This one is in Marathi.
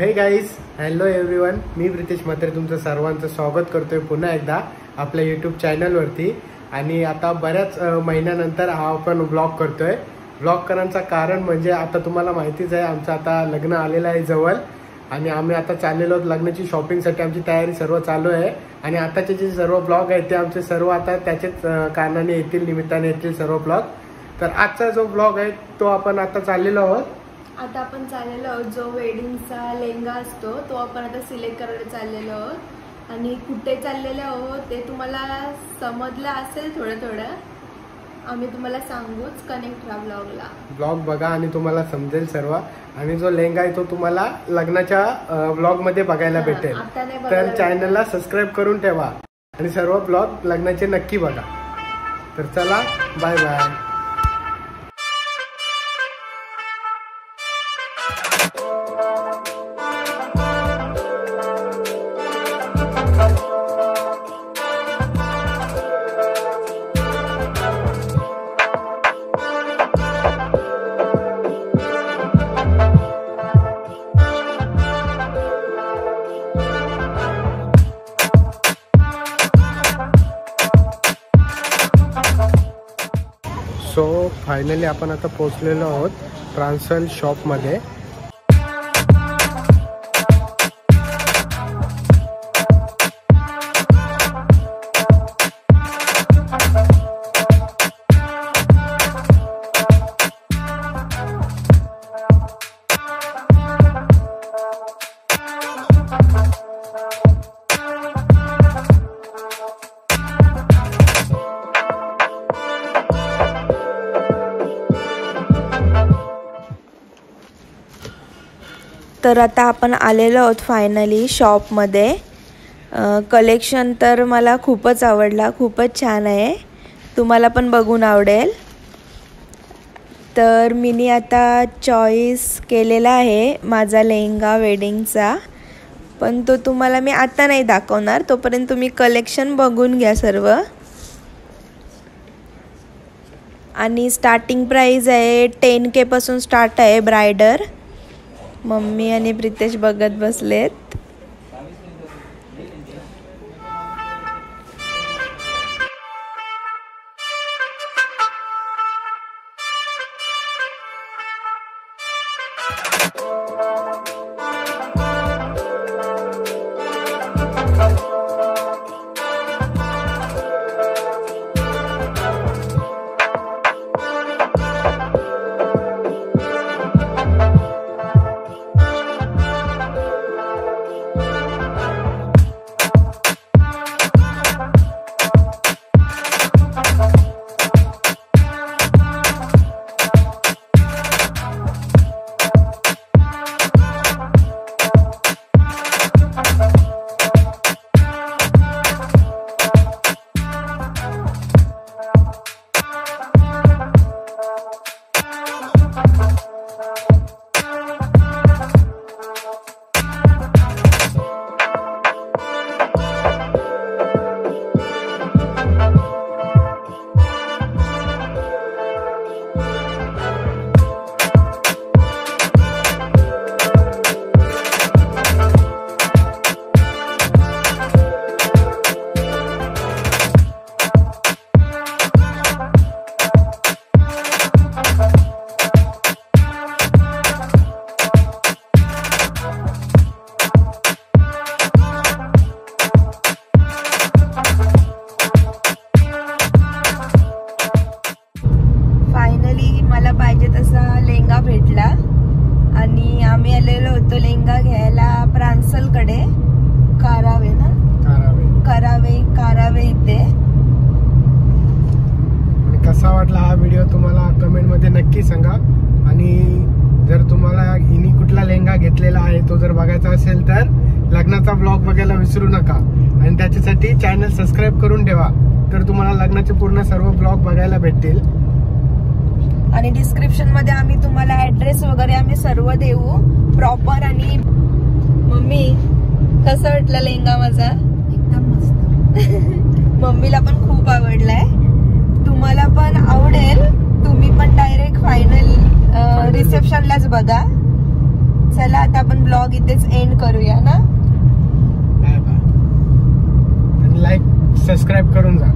हे गाईज, हॅलो एव्हरीवन, मी प्रितेश म्हात्रे तुमचं सर्वांचं स्वागत करतोय पुन्हा एकदा आपल्या यूट्यूब चॅनलवरती. आणि आता बऱ्याच महिन्यानंतर हा आपण ब्लॉग करतोय. ब्लॉग करण्याचं कारण म्हणजे आता तुम्हाला माहितीच आहे, आमचं आता लग्न आलेलं आहे जवळ आणि आम्ही आता चाललेलो आहोत लग्नाची शॉपिंगसाठी. आमची तयारी सर्व चालू आहे आणि आताचे जे सर्व ब्लॉग आहेत ते आमचे सर्व आता त्याच्याच कारणाने येतील, निमित्ताने येतील सर्व ब्लॉग. तर आजचा जो ब्लॉग आहे तो आपण आता चाललेलो आहोत. आता आपण चाललेलो आहोत, जो वेडिंगचा लेहंगा असतो तो आपण आता सिलेक्ट करायला चाललेलो आहोत. आणि कुठे चाललेलो आहोत ते तुम्हाला समजलं असेल थोडं थोडं, आम्ही तुम्हाला सांगूच. कनेक्ट राहा ब्लॉगला, ब्लॉग बघा आणि तुम्हाला समजेल सर्व. आणि जो लेहंगा आहे तो तुम्हाला लग्नाच्या ब्लॉग मध्ये बघायला भेटेल. तर चॅनलला सबस्क्राईब करून ठेवा आणि सर्व ब्लॉग लग्नाचे नक्की बघा. तर चला, बाय बाय. सो फायनली आपण आता पोहोचलेलो आहोत ट्रान्सल शॉपमध्ये. तर आता आपण आलेलो आहोत फायनली शॉपमध्ये. कलेक्शन तर मला खूपच आवडला, खूपच छान आहे, तुम्हाला पण बघून आवडेल. तर मी आता चॉईस केलेला आहे माझा लेहंगा वेडिंगचा, पण तो तुम्हाला मी आता नाही दाखवणार, तोपर्यंत तुम्ही कलेक्शन बघून घ्या सर्व. आणि स्टार्टिंग प्राईस आहे 10K पासून स्टार्ट आहे ब्रायडर. मम्मी आणि प्रितेश बघत बसलेत. मला पाहिजे तसा लेहंगा भेटला आणि आम्ही आलेलो होतो लेहंगा घ्यायला प्रांसलकडे. कारावे ना, कारावे इथे. कसा वाटला हा व्हिडिओ तुम्हाला कमेंट मध्ये नक्की सांगा. आणि जर तुम्हाला हिनी कुठला लेहंगा घेतलेला आहे तो जर बघायचा असेल तर लग्नाचा ब्लॉग बघायला विसरू नका. आणि त्याच्यासाठी चॅनल सबस्क्राईब करून ठेवा, तर तुम्हाला लग्नाचे पूर्ण सर्व ब्लॉग बघायला भेटतील. आणि डिस्क्रिप्शन मध्ये आम्ही तुम्हाला ऍड्रेस वगैरे आम्ही सर्व देऊ प्रॉपर. आणि मम्मी, कसा वाटला लेहंगा माझा? एकदम मस्त. मम्मीला पण खूप आवडलाय, तुम्हाला पण आवडेल. तुम्ही पण डायरेक्ट फायनल रिसेप्शनलाच बघा. चला आता आपण ब्लॉग इथेच एंड करूया ना. Bye bye. लाईक सबस्क्राईब करून जा.